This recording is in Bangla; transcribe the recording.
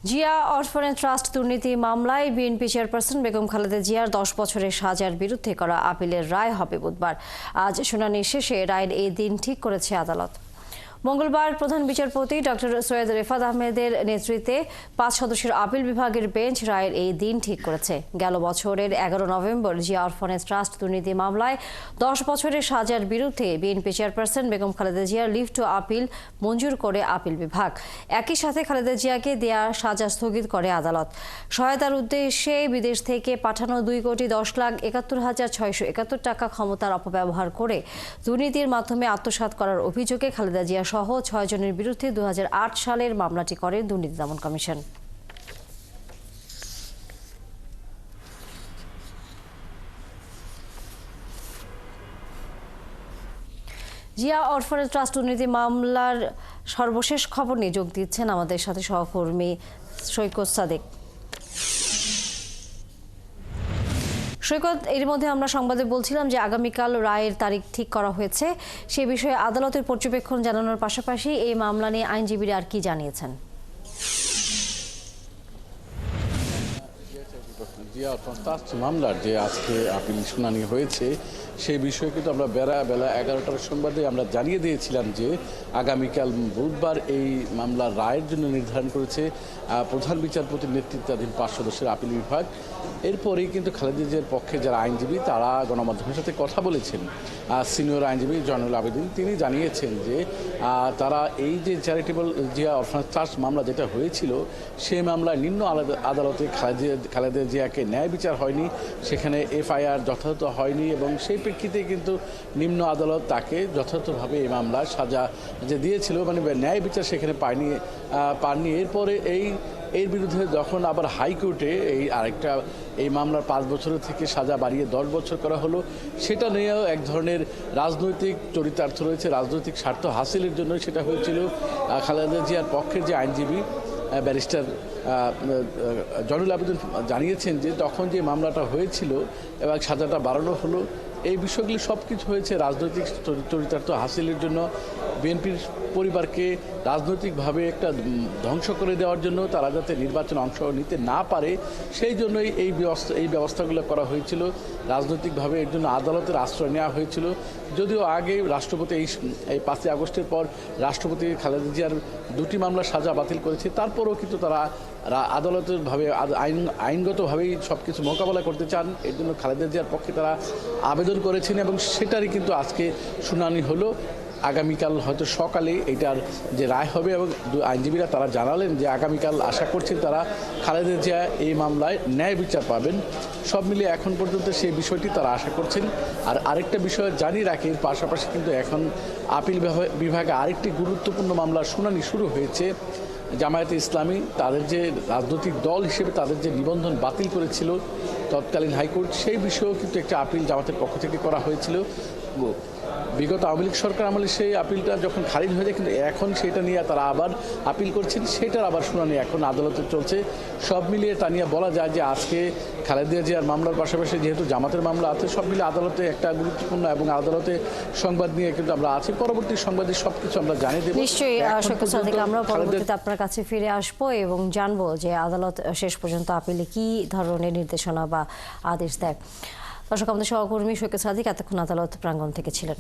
জিয়া অরফানেজ ট্রাস্ট দুর্নীতি মামলায় বিএনপি চেয়ারপারসন বেগম খালেদা জিয়ার 10 বছরের সাজার বিরুদ্ধে করা আপিলের রায় হবে বুধবার। আজ শুনানি শেষে রায়ের এই দিন ঠিক করেছে আদালত। মঙ্গলবার প্রধান বিচারপতি ডক্টর সৈয়দ রেফাত আহমেদের নেতৃত্বে 5 সদস্যের আপিল বিভাগের বেঞ্চ রায়ের এই দিন ঠিক করেছে। গেল বছরের 11 নভেম্বর জিয়া অরফানেজ ট্রাস্ট দুর্নীতি মামলায় 10 বছরের সাজার বিরুদ্ধে বিএনপি চেয়ারপারসন বেগম খালেদা জিয়ার লিভ টু আপিল মঞ্জুর করে আপিল বিভাগ। একই সাথে খালেদা জিয়াকে দেয়া সাজা স্থগিত করে আদালত। সহায়তার উদ্দেশ্যে বিদেশ থেকে পাঠানো 2,10,71,671 টাকা ক্ষমতার অপব্যবহার করে দুর্নীতির মাধ্যমে আত্মসাৎ করার অভিযোগে খালেদা জিয়া সহ 6 জনের বিরুদ্ধে 2008 সালের মামলাটি করে দুর্নীতি দমন কমিশন। জিয়া অরফানেজ ট্রাস্ট দুর্নীতি মামলার সর্বশেষ খবর নিয়ে যোগ দিচ্ছেন আমাদের সাথে সহকর্মী সৈকত সাদেক। সৈকত, এর মধ্যে আমরা সংবাদে বলছিলাম যে আগামীকাল রায়ের তারিখ ঠিক করা হয়েছে। সে বিষয়ে আদালতের পর্যবেক্ষণ জানানোর পাশাপাশি এই মামলা নিয়ে আইনজীবীরা আর কি জানিয়েছেন? জিয়া ট্রাস্ট মামলার যে আজকে আপিল শুনানি হয়েছে সেই বিষয়ে কিন্তু আমরা বেলা 11টার সংবাদে আমরা জানিয়ে দিয়েছিলাম যে আগামীকাল বুধবার এই মামলার রায়ের জন্য নির্ধারণ করেছে প্রধান বিচারপতির নেতৃত্বাধীন 5 সদস্যের আপিল বিভাগ। এরপরেই কিন্তু খালেদা জিয়ার পক্ষে যারা আইনজীবী তারা গণমাধ্যমের সাথে কথা বলেছেন। সিনিয়র আইনজীবী জয়নুল আবেদিন তিনি জানিয়েছেন যে তারা এই যে চ্যারিটেবল জিয়া অরফানেজ ট্রাস্ট মামলা যেটা হয়েছিল সেই মামলায় নিম্ন আদালতে খালেদা জিয়াকে ন্যায় বিচার হয়নি, সেখানে এফআইআর যথাযথ হয়নি এবং সেই প্রেক্ষিতে কিন্তু নিম্ন আদালত তাকে যথাযথভাবে এই মামলার সাজা যে দিয়েছিল, মানে ন্যায় বিচার সেখানে পাননি। এরপরে এর বিরুদ্ধে যখন আবার হাইকোর্টে এই মামলার 5 বছরের থেকে সাজা বাড়িয়ে 10 বছর করা হলো, সেটা নিয়েও এক ধরনের রাজনৈতিক চরিতার্থ রয়েছে। রাজনৈতিক স্বার্থ হাসিলের জন্য সেটা হয়েছিল। খালেদা জিয়ার পক্ষের যে আইনজীবী ব্যারিস্টার জয়নুল আবেদিন জানিয়েছেন যে তখন যে মামলাটা হয়েছিল এবং সাজাটা বাড়ানো হলো, এই বিষয়গুলি সব কিছু হয়েছে রাজনৈতিক চরিতার্থ হাসিলের জন্য, বিএনপির পরিবারকে রাজনৈতিকভাবে একটা ধ্বংস করে দেওয়ার জন্য, তারা যাতে নির্বাচনে অংশ নিতে না পারে সেই জন্যই এই ব্যবস্থাগুলো করা হয়েছিল। রাজনৈতিকভাবে এর জন্য আদালতের আশ্রয় নেওয়া হয়েছিল। যদিও আগে রাষ্ট্রপতি এই 5ই আগস্টের পর রাষ্ট্রপতি খালেদা জিয়ার 2টি মামলার সাজা বাতিল করেছে, তারপরেও কিন্তু তারা আদালতেরভাবে আইনগতভাবেই সব কিছু মোকাবেলা করতে চান। এর জন্য খালেদা জিয়ার পক্ষে তারা আবেদন করেছেন এবং সেটারই কিন্তু আজকে শুনানি হলো। আগামীকাল হয়তো সকালে এটার যে রায় হবে এবং আইনজীবীরা তারা জানালেন যে আগামীকাল আশা করছেন তারা খালেদা জিয়া এই মামলায় ন্যায় বিচার পাবেন। সব মিলিয়ে এখন পর্যন্ত সেই বিষয়টি তারা আশা করছেন। আর আরেকটা বিষয় জানিয়ে রাখি, এর পাশাপাশি কিন্তু এখন আপিল বিভাগে আরেকটি গুরুত্বপূর্ণ মামলার শুনানি শুরু হয়েছে। জামায়াতে ইসলামী তাদের যে রাজনৈতিক দল হিসেবে তাদের যে নিবন্ধন বাতিল করেছিল তৎকালীন হাইকোর্ট, সেই বিষয়েও কিন্তু একটা আপিল জামাতের পক্ষ থেকে করা হয়েছিল। বিগত আওয়ামী লীগ সরকার আমলে সেই আপিলটা যখন খারিজ হয়ে যায়, কিন্তু এখন সেটা নিয়ে তারা আবার আপিল করছেন, সেটার আবার শুনানি এখন আদালতে চলছে। সব মিলিয়ে তা নিয়ে বলা যায় যে আজকে খালেদা জিয়ার মামলার পাশাপাশি যেহেতু জামাতের মামলা আছে, সব মিলিয়ে আদালতে একটা গুরুত্বপূর্ণ এবং আদালতে সংবাদ নিয়ে কিন্তু আমরা আছি। পরবর্তী সংবাদে সবকিছু আমরা জানিয়ে দেব। নিশ্চয়ই আমরা পরবর্তীতে আপনার কাছে ফিরে আসবো এবং জানবো যে আদালত শেষ পর্যন্ত আপিলে কি ধরনের নির্দেশনা বা আদেশ দেয়। দর্শক, আমাদের সহকর্মী সৈকত সাদিক এতক্ষণ আদালত প্রাঙ্গণ থেকে ছিলেন।